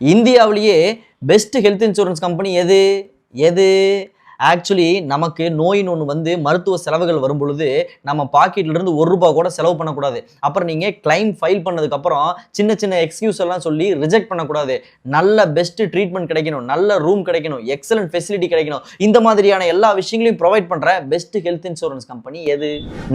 இந்தியாவிலேயே best health insurance company எது எது ஆக்சுவலி நமக்கு நோயின்னு ஒன்று வந்து மருத்துவ செலவுகள் வரும் பொழுது நம்ம பாக்கெட்லேருந்து ₹1 கூட செலவு பண்ணக்கூடாது. அப்புறம் நீங்கள் கிளைம் ஃபைல் பண்ணதுக்கப்புறம் சின்ன சின்ன எக்ஸ்கியூஸ் எல்லாம் சொல்லி ரிஜெக்ட் பண்ணக்கூடாது. நல்ல பெஸ்ட் ட்ரீட்மெண்ட் கிடைக்கணும், நல்ல ரூம் கிடைக்கணும், எக்ஸலன்ட் ஃபெசிலிட்டி கிடைக்கணும். இந்த மாதிரியான எல்லா விஷயங்களையும் ப்ரொவைட் பண்ணுற பெஸ்ட் ஹெல்த் இன்சூரன்ஸ் கம்பெனி எது?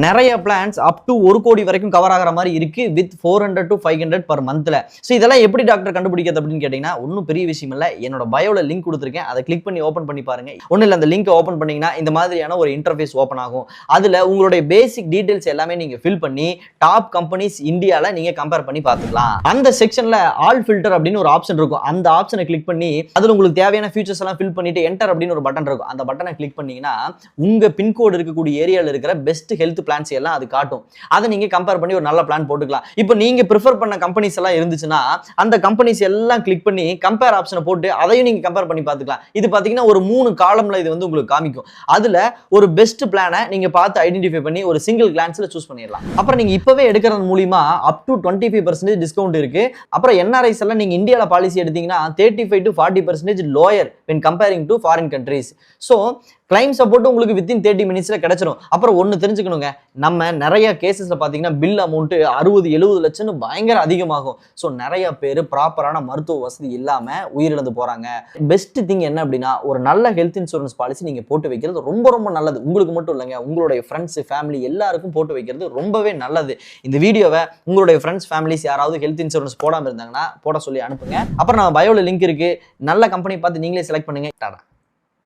நிறைய பிளான்ஸ் அப் டு 1 கோடி வரைக்கும் கவர் ஆகிற மாதிரி இருக்கு வித் 400 to 500 per monthல. ஸோ இதெல்லாம் எப்படி டாக்டர் கண்டுபிடிக்கிறது அப்படின்னு கேட்டீங்கன்னா ஒன்றும் பெரிய விஷயம் இல்லை. என்னோட பயோல லிங்க் கொடுத்துருக்கேன், அதை கிளிக் பண்ணி ஓப்பன் பண்ணி பாருங்க. ஒன்றும் இல்லை, அந்த லிங்க் ஓபன் பண்ணீங்கன்னா இந்த மாதிரியான ஒரு இன்டர்ஃபேஸ் ஓபன் ஆகும். அதுல உங்களுடைய பேசிக் டீடைல்ஸ் எல்லாமே நீங்க ஃபில் பண்ணி டாப் கம்பெனிஸ் இந்தியால நீங்க கம்பேர் பண்ணி பார்த்துக்கலாம். அந்த செக்ஷன்ல ஆல் ஃபில்டர் அப்படின்னு ஒரு ஆப்ஷன் இருக்கும். அந்த ஆப்ஷனை கிளிக் பண்ணி அதுல உங்களுக்கு தேவையான ஃபீச்சர்ஸ் எல்லாம் ஃபில் பண்ணிட்டு என்டர் அப்படின்னு ஒரு பட்டன் இருக்கும். அந்த பட்டனை கிளிக் பண்ணீங்கன்னா உங்க பின்கோடு இருக்கக்கூடிய ஏரியால இருக்கிற பெஸ்ட் ஹெல்த் பிளான்ஸ் எல்லாம் அது காட்டும். அதை நீங்க கம்பேர் பண்ணி ஒரு நல்ல பிளான் போட்டுக்கலாம். இப்போ நீங்க ப்ரிஃபர் பண்ண கம்பெனிஸ் எல்லாம் இருந்துச்சுன்னா அந்த கம்பெனிஸ் எல்லாம் கிளிக் பண்ணி கம்பேர் ஆப்ஷனை போட்டு அதையும் நீங்க கம்பேர் பண்ணி பார்த்துக்கலாம். இது பாத்தீங்கன்னா ஒரு 3 காலம்ல இது வந்து உங்களுக்கு காமிக்கும். அதுல ஒரு பெஸ்ட் பிளானை நீங்க பார்த்து ஐடென்டிஃபை பண்ணி ஒரு சிங்கிள் கிளான்ஸ்ல சூஸ் பண்ணிடலாம். அப்புறம் நீங்க இப்பவே எடுக்கிறது மூலமா அப் டு 25% டிஸ்கவுண்ட் இருக்கு. அப்புறம் என்ஆர்ஐஸ் எல்லாம் நீங்க இந்தியால பாலிசி எடுத்தீங்கன்னா 35 to 40% lower when comparing to foreign countries. So claim support உங்களுக்கு வித்தின் 30 மினிட்ஸ்ல கிடைச்சிடும். அப்புறம் ஒன்று தெரிஞ்சுக்கணுங்க, நம்ம நிறைய கேசஸ்ல பார்த்தீங்கன்னா பில் அமௌண்ட் 60-70 லட்சம்னு பயங்கர அதிகமாகும். ஸோ நிறைய பேர் ப்ராப்பரான மருத்துவ வசதி இல்லாம உயிரிழந்து போறாங்க. பெஸ்ட் திங் என்ன அப்படின்னா ஒரு நல்ல ஹெல்த் இன்சூரன்ஸ் பாலிசி நீங்க போட்டு வைக்கிறது ரொம்ப ரொம்ப நல்லது. உங்களுக்கு மட்டும் இல்லைங்க, உங்களுடைய ஃப்ரெண்ட்ஸ் ஃபேமிலி எல்லாருக்கும் போட்டு வைக்கிறது ரொம்பவே நல்லது. இந்த வீடியோவை உங்களுடைய ஃப்ரெண்ட்ஸ் ஃபேமிலிஸ் யாராவது ஹெல்த் இன்சூரன்ஸ் போடாமல் இருந்தாங்கன்னா போட சொல்லி அனுப்புங்க. அப்புறம் நம்ம பயோல லிங்க் இருக்கு, நல்ல கம்பெனி பார்த்து நீங்களே செலக்ட் பண்ணுங்க.